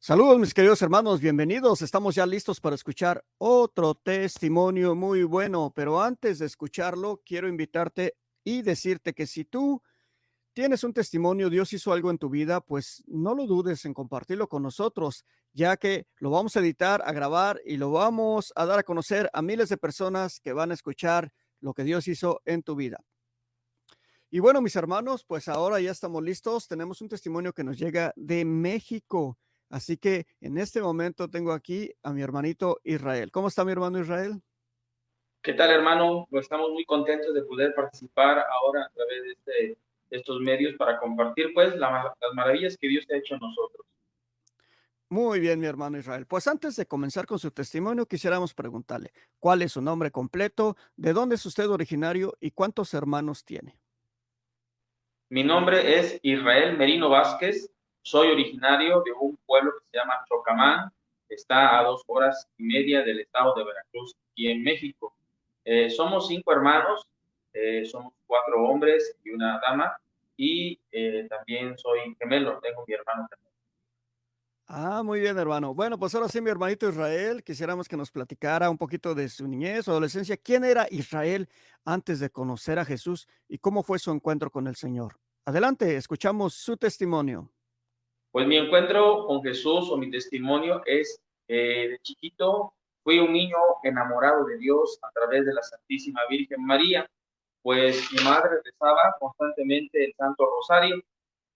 Saludos, mis queridos hermanos, bienvenidos. Estamos ya listos para escuchar otro testimonio muy bueno, pero antes de escucharlo, quiero invitarte y decirte que si tú tienes un testimonio, Dios hizo algo en tu vida, pues no lo dudes en compartirlo con nosotros, ya que lo vamos a editar, a grabar y lo vamos a dar a conocer a miles de personas que van a escuchar lo que Dios hizo en tu vida. Y bueno, mis hermanos, pues ahora ya estamos listos. Tenemos un testimonio que nos llega de México. Así que en este momento tengo aquí a mi hermanito Israel. ¿Cómo está mi hermano Israel? ¿Qué tal, hermano? Pues estamos muy contentos de poder participar ahora a través de estos medios para compartir, pues, las maravillas que Dios ha hecho en nosotros. Muy bien, mi hermano Israel. Pues antes de comenzar con su testimonio, quisiéramos preguntarle, ¿cuál es su nombre completo? ¿De dónde es usted originario? ¿Y cuántos hermanos tiene? Mi nombre es Israel Merino Vázquez. Soy originario de un pueblo que se llama Chocamán. Está a 2 horas y media del estado de Veracruz, aquí en México. Somos 5 hermanos, somos 4 hombres y una dama, y también soy gemelo, tengo mi hermano gemelo. Ah, muy bien, hermano. Bueno, pues ahora sí, mi hermanito Israel, quisiéramos que nos platicara un poquito de su niñez o adolescencia. ¿Quién era Israel antes de conocer a Jesús y cómo fue su encuentro con el Señor? Adelante, escuchamos su testimonio. Pues mi encuentro con Jesús o mi testimonio es, de chiquito fui un niño enamorado de Dios a través de la Santísima Virgen María, pues mi madre rezaba constantemente el Santo Rosario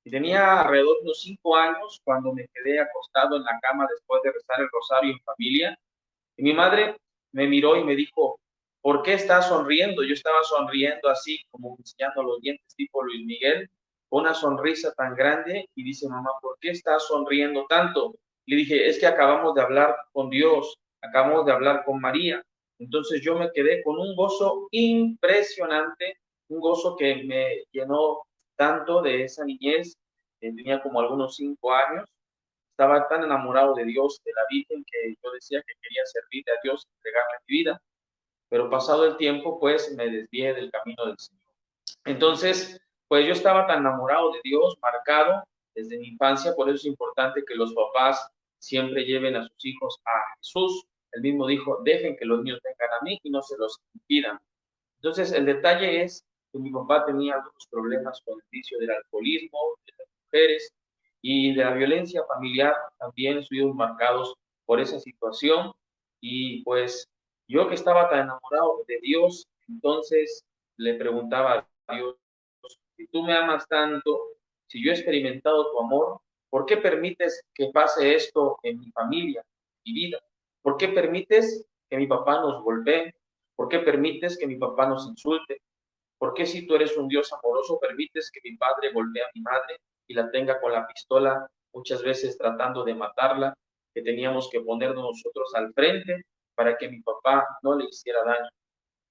y tenía alrededor de unos 5 años cuando me quedé acostado en la cama después de rezar el Rosario en familia, y mi madre me miró y me dijo: ¿por qué estás sonriendo? Yo estaba sonriendo así, como enseñando los dientes tipo Luis Miguel, con una sonrisa tan grande, y dice: mamá, ¿por qué estás sonriendo tanto? Le dije: es que acabamos de hablar con Dios, acabamos de hablar con María. Entonces yo me quedé con un gozo impresionante, un gozo que me llenó tanto de esa niñez. Tenía como algunos 5 años. Estaba tan enamorado de Dios, de la Virgen, que yo decía que quería servirle a Dios, entregarle mi vida, pero pasado el tiempo, pues me desvié del camino del Señor. Entonces, pues yo estaba tan enamorado de Dios, marcado desde mi infancia. Por eso es importante que los papás siempre lleven a sus hijos a Jesús. Él mismo dijo: dejen que los niños vengan a mí y no se los impidan. Entonces, el detalle es que mi papá tenía algunos problemas con el vicio del alcoholismo, de las mujeres y de la violencia familiar. También estuvimos marcados por esa situación. Y pues yo, que estaba tan enamorado de Dios, entonces le preguntaba a Dios: si tú me amas tanto, si yo he experimentado tu amor, ¿por qué permites que pase esto en mi familia, en mi vida? ¿Por qué permites que mi papá nos golpee? ¿Por qué permites que mi papá nos insulte? ¿Por qué, si tú eres un Dios amoroso, permites que mi padre golpee a mi madre y la tenga con la pistola, muchas veces tratando de matarla, que teníamos que ponernos nosotros al frente para que mi papá no le hiciera daño?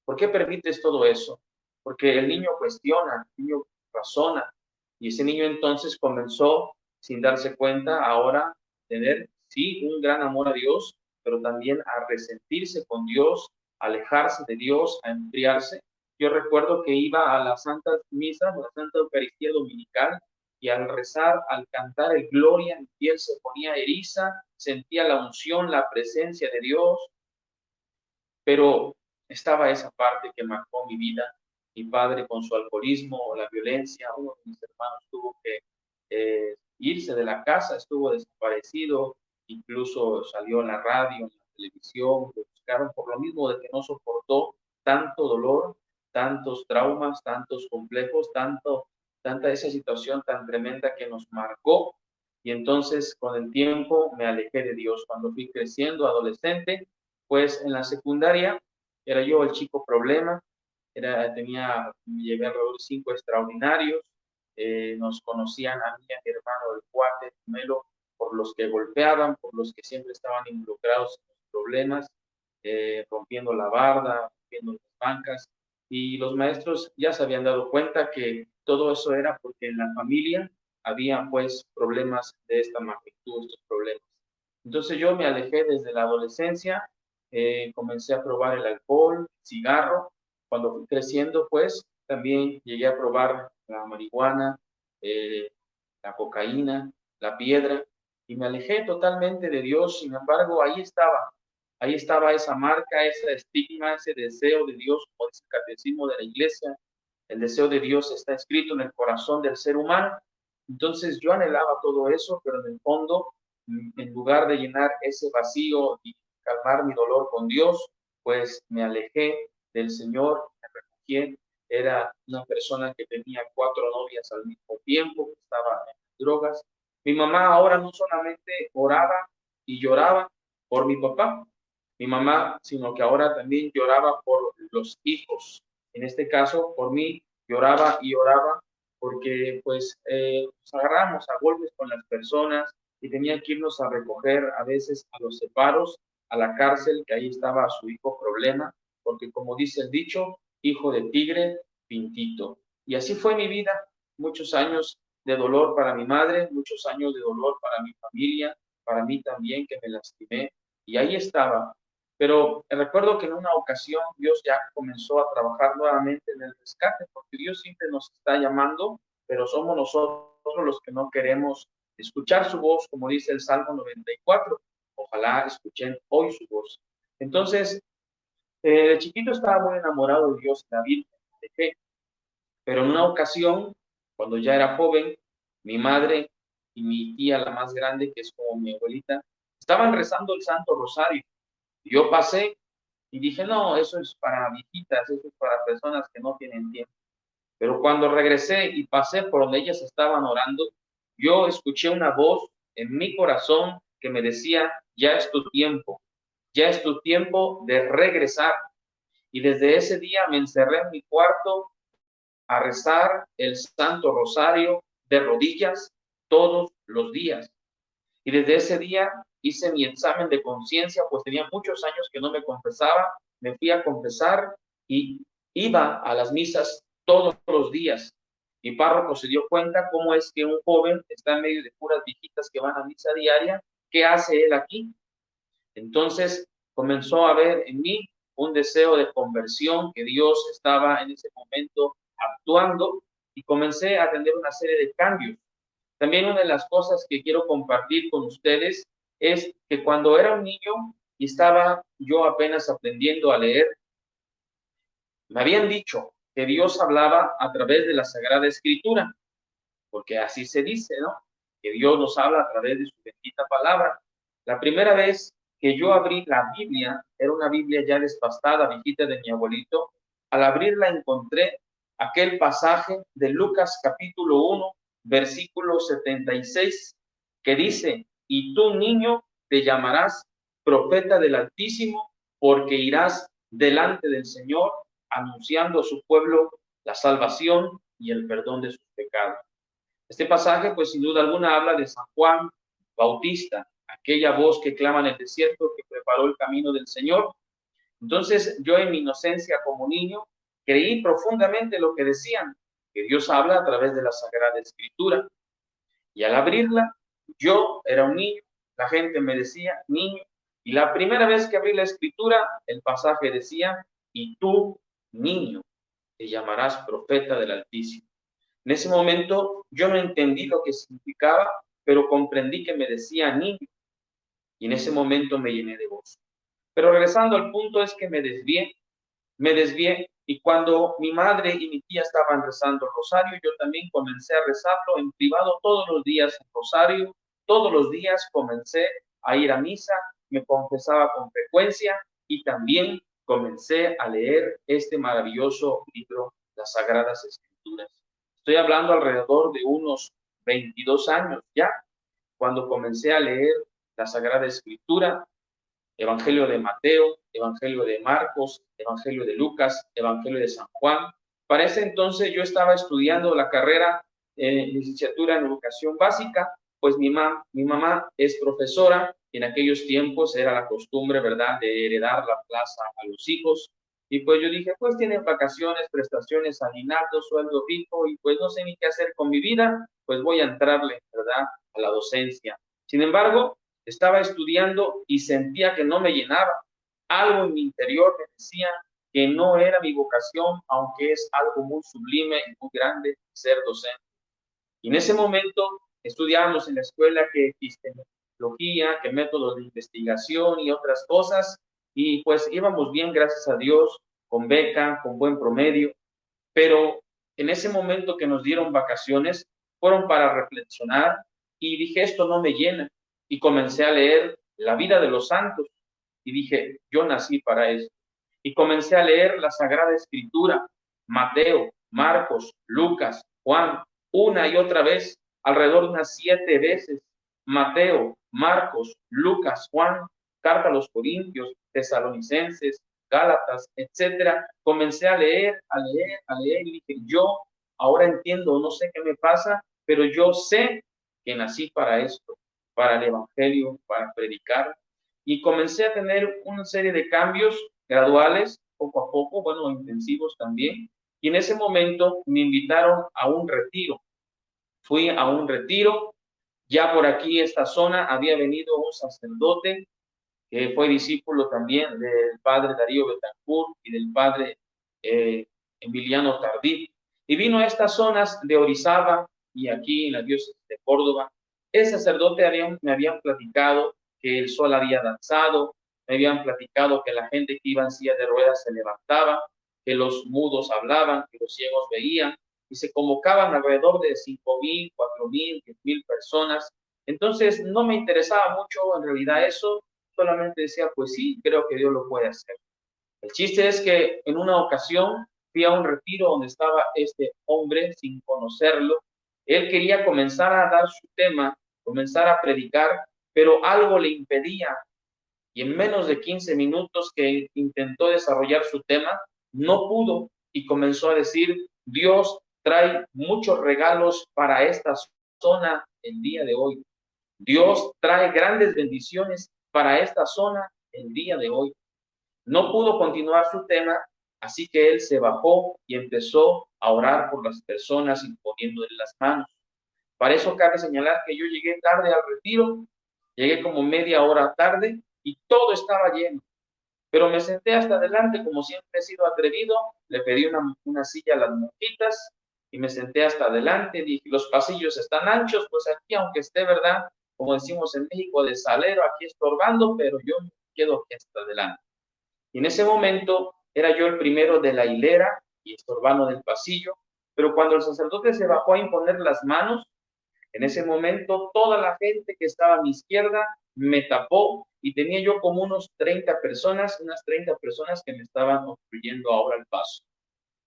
¿Por qué permites todo eso? Porque el niño cuestiona, el niño razona, y ese niño entonces comenzó, sin darse cuenta, ahora a tener, sí, un gran amor a Dios, pero también a resentirse con Dios, a alejarse de Dios, a enfriarse. Yo recuerdo que iba a la Santa Misa, a la Santa Eucaristía Dominical, y al rezar, al cantar el Gloria, mi piel se ponía eriza, sentía la unción, la presencia de Dios. Pero estaba esa parte que marcó mi vida. Mi padre, con su alcoholismo, la violencia, uno de mis hermanos tuvo que irse de la casa, estuvo desaparecido, incluso salió en la radio, en la televisión, lo buscaron por lo mismo de que no soportó tanto dolor, tantos traumas, tantos complejos, tanta esa situación tan tremenda que nos marcó. Y entonces, con el tiempo, me alejé de Dios. Cuando fui creciendo, adolescente, pues en la secundaria era yo el chico problema. Llegué alrededor de 5 extraordinarios. Nos conocían a mí y a mi hermano, el cuate, el gemelo, por los que golpeaban, por los que siempre estaban involucrados en los problemas, rompiendo la barda, rompiendo las bancas. Y los maestros ya se habían dado cuenta que todo eso era porque en la familia había pues problemas de esta magnitud, estos problemas. Entonces yo me alejé desde la adolescencia. Comencé a probar el alcohol, el cigarro. Cuando fui creciendo, pues también llegué a probar la marihuana, eh, la cocaína, la piedra. y me alejé totalmente de Dios. Sin embargo, ahí estaba esa marca, ese estigma, ese deseo de Dios, como dice el catecismo de la iglesia. El deseo de Dios está escrito en el corazón del ser humano. Entonces yo anhelaba todo eso, pero en el fondo, en lugar de llenar ese vacío y calmar mi dolor con Dios, pues me alejé del Señor, me refugié. Era una persona que tenía 4 novias al mismo tiempo, que estaba en drogas. Mi mamá ahora no solamente oraba y lloraba por mi papá, mi mamá, sino que ahora también lloraba por los hijos. En este caso, por mí, lloraba y oraba porque pues nos agarramos a golpes con las personas y tenía que irnos a recoger a veces a los separos, a la cárcel, que ahí estaba su hijo problema, porque como dice el dicho, hijo de tigre, pintito. Y así fue mi vida, muchos años de dolor para mi madre, muchos años de dolor para mi familia, para mí también que me lastimé, y ahí estaba. Pero recuerdo que en una ocasión Dios ya comenzó a trabajar nuevamente en el rescate, porque Dios siempre nos está llamando, pero somos nosotros los que no queremos escuchar su voz, como dice el Salmo 94. Ojalá escuchen hoy su voz. Entonces, de chiquito estaba muy enamorado de Dios, de la Virgen, de fe, pero en una ocasión, cuando ya era joven, mi madre y mi tía, la más grande, que es como mi abuelita, estaban rezando el Santo Rosario. Yo pasé y dije, no, eso es para viejitas, eso es para personas que no tienen tiempo. Pero cuando regresé y pasé por donde ellas estaban orando, yo escuché una voz en mi corazón que me decía, ya es tu tiempo de regresar. Y desde ese día me encerré en mi cuarto a rezar el Santo Rosario de rodillas todos los días. Y desde ese día hice mi examen de conciencia, pues tenía muchos años que no me confesaba, me fui a confesar y iba a las misas todos los días. Mi párroco se dio cuenta cómo es que un joven está en medio de puras viejitas que van a misa diaria, ¿qué hace él aquí? Entonces comenzó a ver en mí un deseo de conversión, que Dios estaba en ese momento actuando, y comencé a tener una serie de cambios. También una de las cosas que quiero compartir con ustedes es que cuando era un niño y estaba yo apenas aprendiendo a leer, me habían dicho que Dios hablaba a través de la Sagrada Escritura, porque así se dice, ¿no? Que Dios nos habla a través de su bendita palabra. La primera vez que yo abrí la Biblia, era una Biblia ya despastada, viejita de mi abuelito. Al abrirla encontré aquel pasaje de Lucas capítulo 1, versículo 76, que dice, y tú, niño, te llamarás profeta del Altísimo, porque irás delante del Señor anunciando a su pueblo la salvación y el perdón de sus pecados. Este pasaje, pues sin duda alguna, habla de San Juan Bautista, aquella voz que clama en el desierto, que preparó el camino del Señor. Entonces, yo en mi inocencia como niño, creí profundamente lo que decían, que Dios habla a través de la Sagrada Escritura. Y al abrirla, yo era un niño, la gente me decía, niño, y la primera vez que abrí la Escritura, el pasaje decía, y tú, niño, te llamarás profeta del Altísimo. En ese momento yo no entendí lo que significaba, pero comprendí que me decía niño, y en ese momento me llené de gozo. Pero regresando al punto es que me desvié, y cuando mi madre y mi tía estaban rezando el rosario, yo también comencé a rezarlo en privado todos los días el rosario, todos los días comencé a ir a misa, me confesaba con frecuencia y también comencé a leer este maravilloso libro, las Sagradas Escrituras. Estoy hablando alrededor de unos 22 años ya, cuando comencé a leer la Sagrada Escritura, Evangelio de Mateo, Evangelio de Marcos, Evangelio de Lucas, Evangelio de San Juan. Para ese entonces yo estaba estudiando la carrera licenciatura en educación básica, pues mi mamá es profesora, y en aquellos tiempos era la costumbre, ¿verdad?, de heredar la plaza a los hijos. Y pues yo dije, pues tienen vacaciones, prestaciones, aguinaldo, sueldo fijo, y pues no sé ni qué hacer con mi vida, pues voy a entrarle, ¿verdad?, a la docencia. Sin embargo, estaba estudiando y sentía que no me llenaba. Algo en mi interior me decía que no era mi vocación, aunque es algo muy sublime y muy grande ser docente. Y en ese momento estudiábamos en la escuela que metodología, que métodos de investigación y otras cosas. Y pues íbamos bien, gracias a Dios, con beca, con buen promedio. Pero en ese momento que nos dieron vacaciones, fueron para reflexionar y dije, esto no me llena. Y comencé a leer la vida de los santos y dije, yo nací para eso. Y comencé a leer la Sagrada Escritura, Mateo, Marcos, Lucas, Juan, una y otra vez, alrededor de unas 7 veces. Mateo, Marcos, Lucas, Juan, carta a los Corintios, Tesalonicenses, Gálatas, etcétera. Comencé a leer, a leer, a leer y dije, yo ahora entiendo, no sé qué me pasa, pero yo sé que nací para esto, para el Evangelio, para predicar. Y comencé a tener una serie de cambios graduales, poco a poco, bueno, intensivos también. Y en ese momento me invitaron a un retiro. Fui a un retiro. Ya por aquí, esta zona, había venido un sacerdote que fue discípulo también del padre Darío Betancourt y del padre Emiliano Tardí. Y vino a estas zonas de Orizaba y aquí en la diócesis de Córdoba. El sacerdote me habían platicado que el sol había danzado, me habían platicado que la gente que iba en silla de ruedas se levantaba, que los mudos hablaban, que los ciegos veían, y se convocaban alrededor de 5,000, 4,000, 10,000 personas. Entonces no me interesaba mucho en realidad eso, solamente decía, pues sí, creo que Dios lo puede hacer. El chiste es que en una ocasión fui a un retiro donde estaba este hombre sin conocerlo. Él quería comenzar a dar su tema, comenzar a predicar, pero algo le impedía. Y en menos de 15 minutos que intentó desarrollar su tema, no pudo y comenzó a decir, Dios trae muchos regalos para esta zona el día de hoy. Dios trae grandes bendiciones para esta zona el día de hoy. No pudo continuar su tema, así que él se bajó y empezó a orar por las personas imponiéndole las manos. Para eso cabe señalar que yo llegué tarde al retiro, llegué como media hora tarde y todo estaba lleno. Pero me senté hasta adelante, como siempre he sido atrevido, le pedí una silla a las monjitas y me senté hasta adelante. Dije, los pasillos están anchos, pues aquí, aunque esté, ¿verdad? Como decimos en México, de salero, aquí estorbando, pero yo me quedo aquí hasta adelante. Y en ese momento era yo el primero de la hilera y estorbando del pasillo, pero cuando el sacerdote se bajó a imponer las manos, en ese momento, toda la gente que estaba a mi izquierda me tapó y tenía yo como unas 30 personas que me estaban obstruyendo ahora el paso.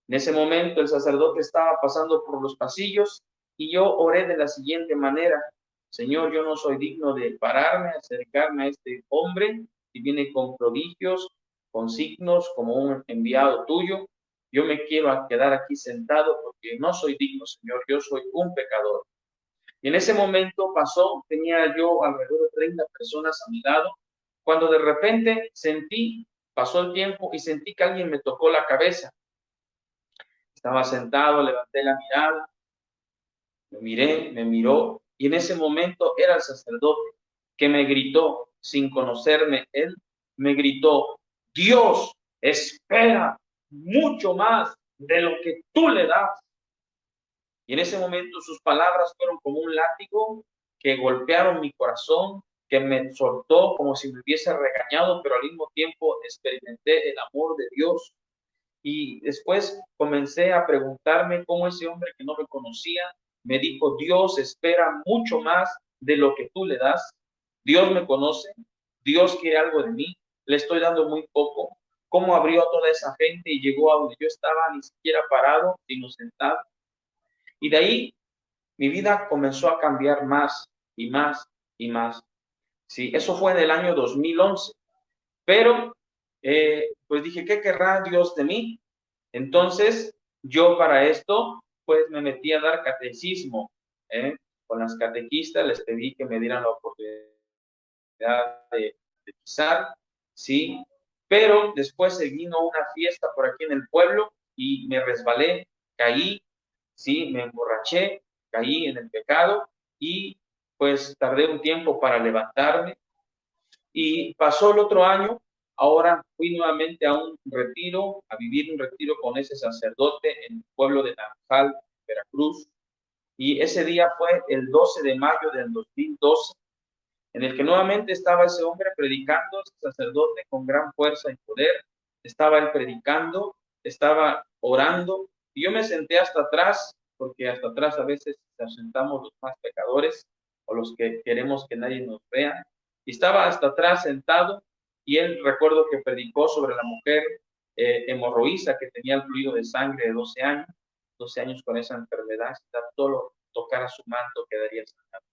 En ese momento, el sacerdote estaba pasando por los pasillos y yo oré de la siguiente manera: Señor, yo no soy digno de pararme, acercarme a este hombre que viene con prodigios, con signos, como un enviado tuyo. Yo me quiero quedar aquí sentado porque no soy digno, Señor, yo soy un pecador. Y en ese momento pasó, tenía yo alrededor de 30 personas a mi lado, cuando de repente pasó el tiempo y sentí que alguien me tocó la cabeza. Estaba sentado, levanté la mirada, me miré, me miró, y en ese momento era el sacerdote que me gritó, sin conocerme él, me gritó, Dios espera mucho más de lo que tú le das. Y en ese momento sus palabras fueron como un látigo que golpearon mi corazón, que me soltó como si me hubiese regañado, pero al mismo tiempo experimenté el amor de Dios. Y después comencé a preguntarme cómo ese hombre que no me conocía me dijo, Dios espera mucho más de lo que tú le das. Dios me conoce, Dios quiere algo de mí, le estoy dando muy poco. ¿Cómo abrió a toda esa gente y llegó a donde yo estaba, ni siquiera parado, sino sentado? Y de ahí mi vida comenzó a cambiar más y más y más. Sí, eso fue en el año 2011. Pero, pues dije, ¿qué querrá Dios de mí? Entonces, yo para esto, pues me metí a dar catecismo. Con las catequistas les pedí que me dieran la oportunidad de pisar, ¿sí? Pero después se vino una fiesta por aquí en el pueblo y me resbalé, caí, sí, me emborraché, caí en el pecado y pues tardé un tiempo para levantarme. Y pasó el otro año, ahora fui nuevamente a un retiro, a vivir un retiro con ese sacerdote en el pueblo de Naranjal, Veracruz. Y ese día fue el 12 de mayo del 2012. en el que nuevamente estaba ese hombre predicando, ese sacerdote con gran fuerza y poder, estaba él predicando, estaba orando, y yo me senté hasta atrás, porque hasta atrás a veces nos sentamos los más pecadores o los que queremos que nadie nos vea, y estaba hasta atrás sentado, y él recuerdo que predicó sobre la mujer hemorroísa que tenía el fluido de sangre de 12 años con esa enfermedad, si tan solo tocara su manto quedaría sanado.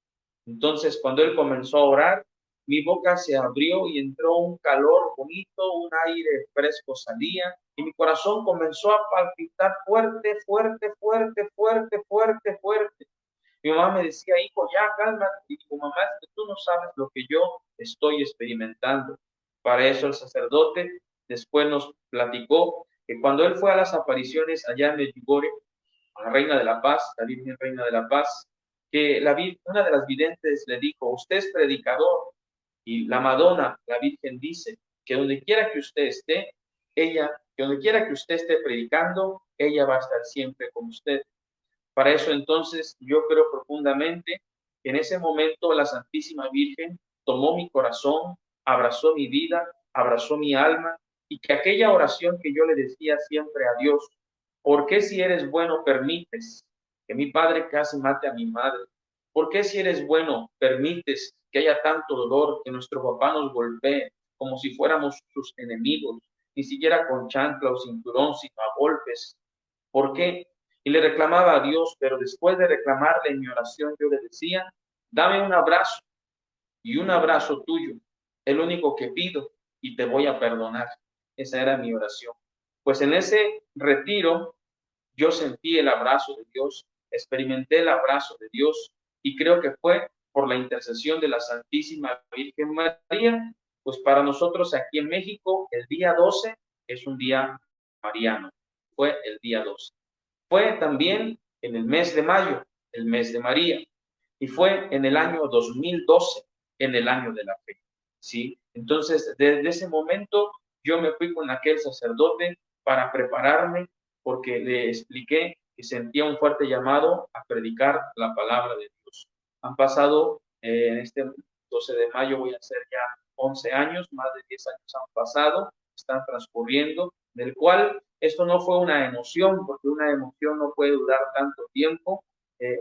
Entonces, cuando él comenzó a orar, mi boca se abrió y entró un calor bonito, un aire fresco salía y mi corazón comenzó a palpitar fuerte, fuerte, fuerte, fuerte, fuerte, fuerte. Mi mamá me decía, hijo, ya cálmate. Y digo, mamá, es que tú no sabes lo que yo estoy experimentando. Para eso el sacerdote después nos platicó que cuando él fue a las apariciones allá en Medjugorje, a la Reina de la Paz, la Virgen Reina de la Paz, que una de las videntes le dijo, usted es predicador, y la Madonna, la Virgen, dice que donde quiera que usted esté, que donde quiera que usted esté predicando, ella va a estar siempre con usted. Para eso entonces yo creo profundamente que en ese momento la Santísima Virgen tomó mi corazón, abrazó mi vida, abrazó mi alma, y que aquella oración que yo le decía siempre a Dios, ¿por qué si eres bueno permites que mi padre casi mate a mi madre? ¿Por qué si eres bueno permites que haya tanto dolor, que nuestro papá nos golpee como si fuéramos sus enemigos, ni siquiera con chancla o cinturón, sino a golpes? ¿Por qué? Y le reclamaba a Dios, pero después de reclamarle en mi oración, yo le decía, dame un abrazo y un abrazo tuyo, el único que pido, y te voy a perdonar. Esa era mi oración. Pues en ese retiro yo sentí el abrazo de Dios, experimenté el abrazo de Dios, y creo que fue por la intercesión de la Santísima Virgen María. Pues para nosotros aquí en México el día 12 es un día mariano, fue el día 12. Fue también en el mes de mayo, el mes de María, y fue en el año 2012, en el año de la fe, ¿sí? Entonces, desde ese momento yo me fui con aquel sacerdote para prepararme, porque le expliqué que sentía un fuerte llamado a predicar la palabra de Dios. Han pasado, en este 12 de mayo voy a hacer ya 11 años, más de 10 años han pasado, están transcurriendo, del cual esto no fue una emoción, porque una emoción no puede durar tanto tiempo,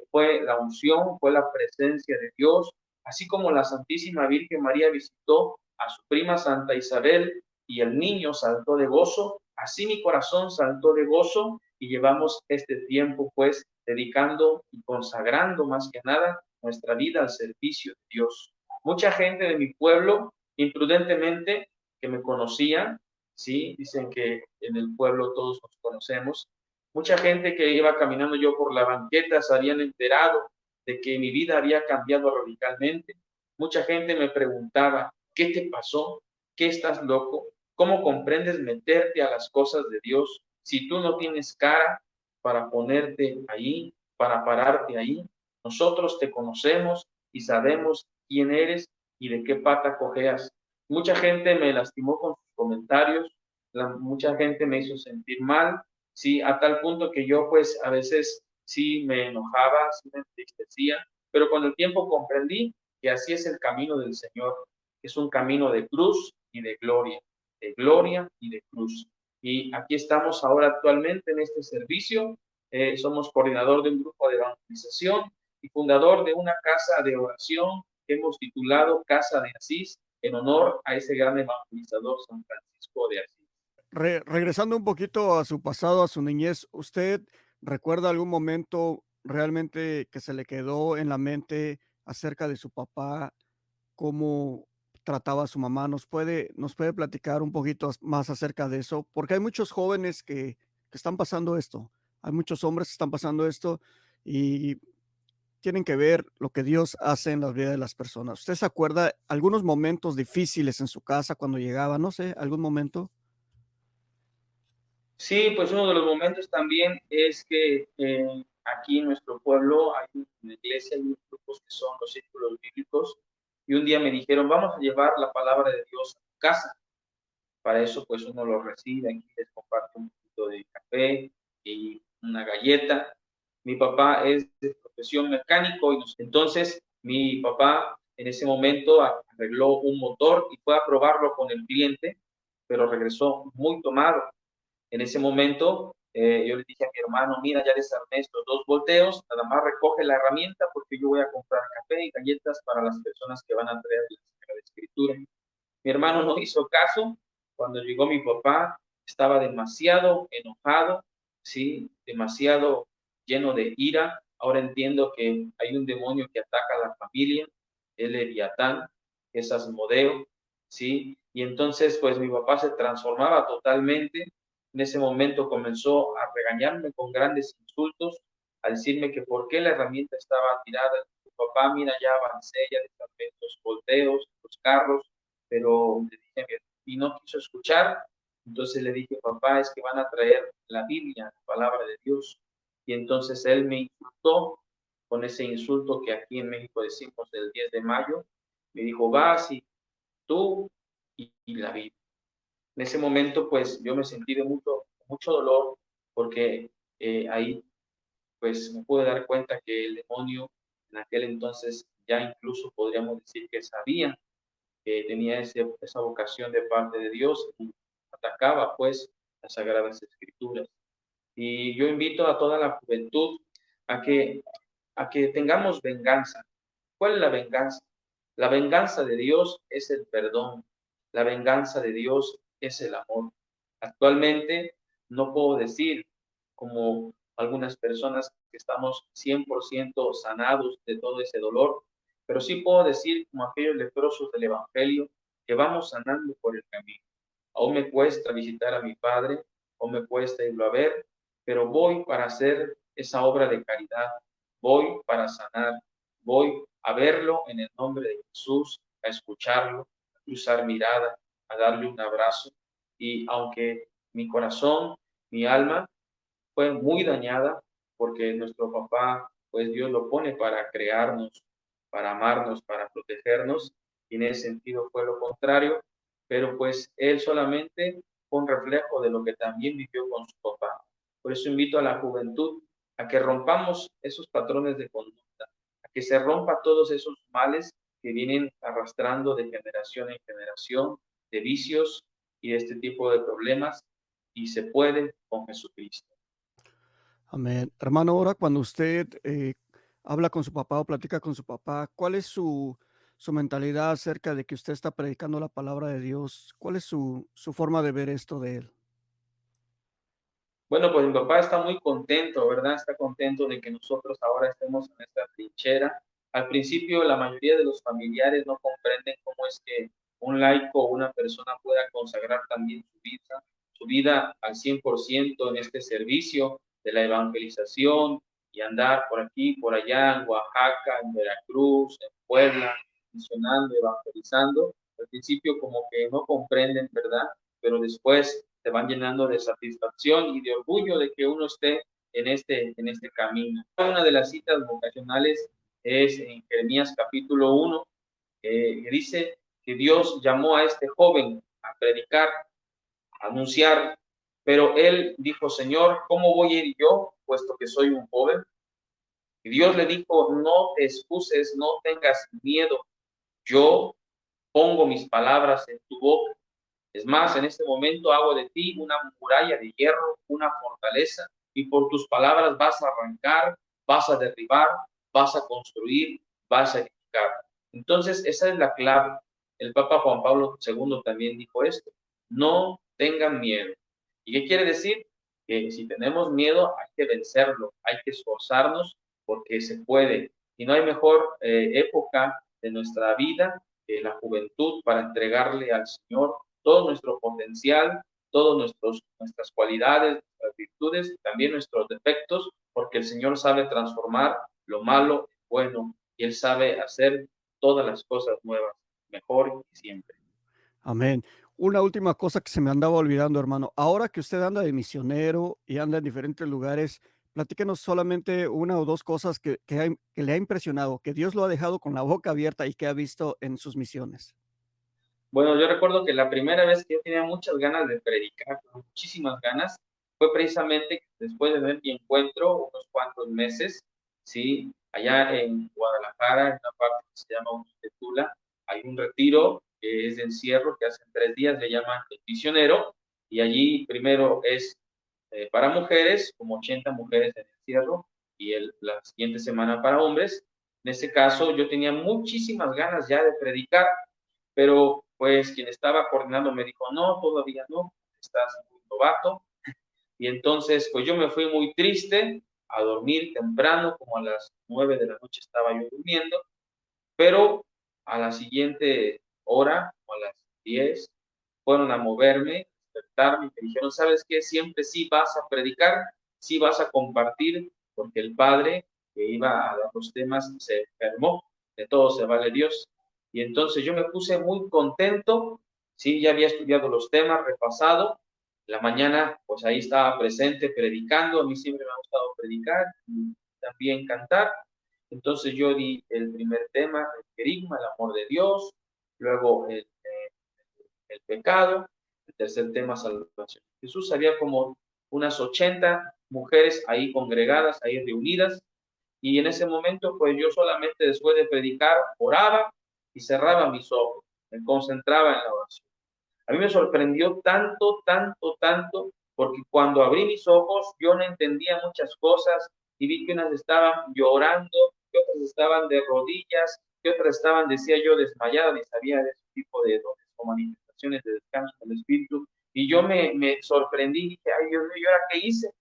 fue la unción, fue la presencia de Dios, así como la Santísima Virgen María visitó a su prima Santa Isabel y el niño saltó de gozo, así mi corazón saltó de gozo y llevamos este tiempo pues dedicando y consagrando más que nada nuestra vida al servicio de Dios. Mucha gente de mi pueblo, imprudentemente, que me conocía, sí, dicen que en el pueblo todos nos conocemos. Mucha gente que iba caminando yo por la banqueta se habían enterado de que mi vida había cambiado radicalmente. Mucha gente me preguntaba, ¿qué te pasó? ¿Qué estás loco? ¿Cómo comprendes meterte a las cosas de Dios si tú no tienes cara para ponerte ahí, para pararte ahí? Nosotros te conocemos y sabemos quién eres y de qué pata cojeas. Mucha gente me lastimó con sus comentarios, mucha gente me hizo sentir mal, sí, a tal punto que yo pues a veces sí me enojaba, sí me entristecía, pero con el tiempo comprendí que así es el camino del Señor, es un camino de cruz y de gloria y de cruz. Y aquí estamos ahora actualmente en este servicio, somos coordinador de un grupo de evangelización y fundador de una casa de oración que hemos titulado Casa de Asís, en honor a ese gran evangelizador San Francisco de Asís. Regresando un poquito a su pasado, a su niñez, ¿usted recuerda algún momento realmente que se le quedó en la mente acerca de su papá, cómo trataba a su mamá? Nos puede platicar un poquito más acerca de eso? Porque hay muchos jóvenes que están pasando esto, hay muchos hombres que están pasando esto y tienen que ver lo que Dios hace en la vida de las personas. ¿Usted se acuerda algunos momentos difíciles en su casa cuando llegaba? No sé, algún momento. Sí, pues uno de los momentos también es que aquí en nuestro pueblo hay una iglesia, hay unos grupos que son los círculos bíblicos, y un día me dijeron, vamos a llevar la palabra de Dios a tu casa. Para eso, pues uno lo recibe, aquí les comparto un poquito de café y una galleta. Mi papá es de profesión mecánico, y entonces mi papá En ese momento arregló un motor y fue a probarlo con el cliente, pero regresó muy tomado. En ese momento yo le dije a mi hermano, mira, ya desarmé estos 2 volteos, nada más recoge la herramienta porque yo voy a comprar café y galletas para las personas que van a traer la Sagrada Escritura. Mi hermano no hizo caso. Cuando llegó mi papá, estaba demasiado enojado, ¿sí? Demasiado lleno de ira. Ahora entiendo que hay un demonio que ataca a la familia, el Leviatán, es Asmodeo, ¿sí? Y entonces, pues mi papá se transformaba totalmente. En ese momento comenzó a regañarme con grandes insultos, a decirme que por qué la herramienta estaba tirada. Mi papá, mira, ya avancé, ya desarmé los volteos, los carros, pero le dije y no quiso escuchar. Entonces le dije, papá, es que van a traer la Biblia, la palabra de Dios. Y entonces él me insultó con ese insulto que aquí en México decimos del 10 de mayo. Me dijo, vas y tú y la Biblia. En ese momento, pues yo me sentí de mucho dolor porque ahí pues me pude dar cuenta que el demonio en aquel entonces ya incluso podríamos decir que sabía que tenía esa vocación de parte de Dios y atacaba pues las Sagradas Escrituras. Y yo invito a toda la juventud a que, a que tengamos venganza. ¿Cuál es la venganza? La venganza de Dios es el perdón. La venganza de Dios es el amor. Actualmente no puedo decir, como algunas personas, que estamos 100% sanados de todo ese dolor, pero sí puedo decir, como aquellos leprosos del Evangelio, que vamos sanando por el camino. Aún me cuesta visitar a mi padre, aún me cuesta irlo a ver, pero voy para hacer esa obra de caridad, voy para sanar, voy a verlo en el nombre de Jesús, a escucharlo, a cruzar mirada, a darle un abrazo. Y aunque mi corazón, mi alma fue muy dañada, porque nuestro papá, pues Dios lo pone para crearnos, para amarnos, para protegernos, y en ese sentido fue lo contrario, pero pues él solamente fue un reflejo de lo que también vivió con su papá. Por eso invito a la juventud a que rompamos esos patrones de conducta, a que se rompa todos esos males que vienen arrastrando de generación en generación, de vicios y de este tipo de problemas, y se puede con Jesucristo. Amén. Hermano, ahora cuando usted habla con su papá o platica con su papá, ¿cuál es su mentalidad acerca de que usted está predicando la palabra de Dios? ¿Cuál es su forma de ver esto de él? Bueno, pues mi papá está muy contento, ¿verdad? Está contento de que nosotros ahora estemos en esta trinchera. Al principio, la mayoría de los familiares no comprenden cómo es que un laico o una persona pueda consagrar también su vida al 100% en este servicio de la evangelización y andar por aquí, por allá, en Oaxaca, en Veracruz, en Puebla, misionando, evangelizando. Al principio como que no comprenden, ¿verdad? Pero después se van llenando de satisfacción y de orgullo de que uno esté en este camino. Una de las citas vocacionales es en Jeremías capítulo 1, que dice que Dios llamó a este joven a predicar, a anunciar, pero él dijo, Señor, ¿cómo voy a ir yo, puesto que soy un joven? Y Dios le dijo, no te excuses, no tengas miedo, yo pongo mis palabras en tu boca. Es más, en este momento hago de ti una muralla de hierro, una fortaleza, y por tus palabras vas a arrancar, vas a derribar, vas a construir, vas a edificar. Entonces, esa es la clave. El Papa Juan Pablo II también dijo esto: no tengan miedo. ¿Y qué quiere decir? Que si tenemos miedo hay que vencerlo, hay que esforzarnos porque se puede. Y no hay mejor época de nuestra vida que la juventud para entregarle al Señor todo nuestro potencial, todas nuestras cualidades, nuestras virtudes y también nuestros defectos, porque el Señor sabe transformar lo malo en bueno y Él sabe hacer todas las cosas nuevas, mejor y siempre. Amén. Una última cosa que se me andaba olvidando, hermano. Ahora que usted anda de misionero y anda en diferentes lugares, platíquenos solamente una o dos cosas que le ha impresionado, que Dios lo ha dejado con la boca abierta y que ha visto en sus misiones. Bueno, yo recuerdo que la primera vez que yo tenía muchas ganas de predicar, muchísimas ganas, fue precisamente después de ver mi encuentro, unos cuantos meses, ¿sí? Allá en Guadalajara, en una parte que se llama Tula, hay un retiro que es de encierro, que hacen 3 días, le llaman el misionero, y allí primero es para mujeres, como 80 mujeres en encierro, y la siguiente semana para hombres. En ese caso, yo tenía muchísimas ganas ya de predicar, pero pues quien estaba coordinando me dijo, no, todavía no, estás muy novato. Y entonces, pues yo me fui muy triste a dormir temprano, como a las 9 de la noche estaba yo durmiendo, pero a la siguiente hora, o a las 10, fueron a moverme, despertarme y me dijeron, ¿sabes qué? Siempre sí vas a predicar, sí vas a compartir, porque el padre que iba a dar los temas se enfermó, de todo se vale Dios. Y entonces yo me puse muy contento, sí, ya había estudiado los temas, repasado, la mañana pues ahí estaba presente predicando, a mí siempre me ha gustado predicar y también cantar. Entonces yo di el primer tema, el querigma, el amor de Dios, luego el pecado, el tercer tema, salvación. Jesús había como unas 80 mujeres ahí congregadas, ahí reunidas, y en ese momento, pues yo solamente después de predicar, oraba y cerraba mis ojos, me concentraba en la oración. A mí me sorprendió tanto, tanto, tanto, porque cuando abrí mis ojos yo no entendía muchas cosas y vi que unas estaban llorando, que otras estaban de rodillas, que otras estaban, decía yo, desmayadas, ni sabía de ese tipo de dones o manifestaciones de descanso del Espíritu. Y yo me sorprendí, dije, ay Dios mío, ¿y ahora qué hice?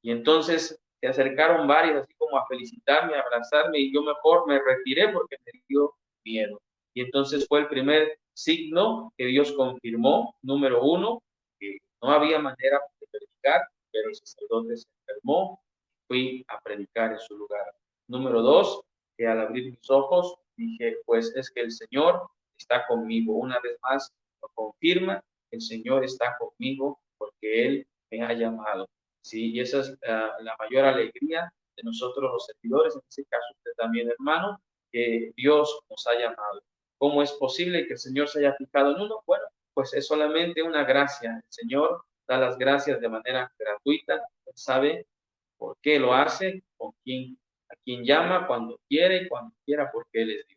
Y entonces se acercaron varios así como a felicitarme, a abrazarme, y yo mejor me retiré porque me dio miedo. Y entonces fue el primer signo que Dios confirmó, número uno, que no había manera de predicar, pero el sacerdote se enfermó, fui a predicar en su lugar. Número dos, que al abrir mis ojos dije, pues es que el Señor está conmigo. Una vez más lo confirma, el Señor está conmigo porque Él me ha llamado. Sí, y esa es la mayor alegría de nosotros los servidores, en este caso usted también, hermano, que Dios nos ha llamado. ¿Cómo es posible que el Señor se haya fijado en uno? Bueno, pues es solamente una gracia. El Señor da las gracias de manera gratuita. Él sabe por qué lo hace, a quién llama, cuando quiere, porque Él es Dios.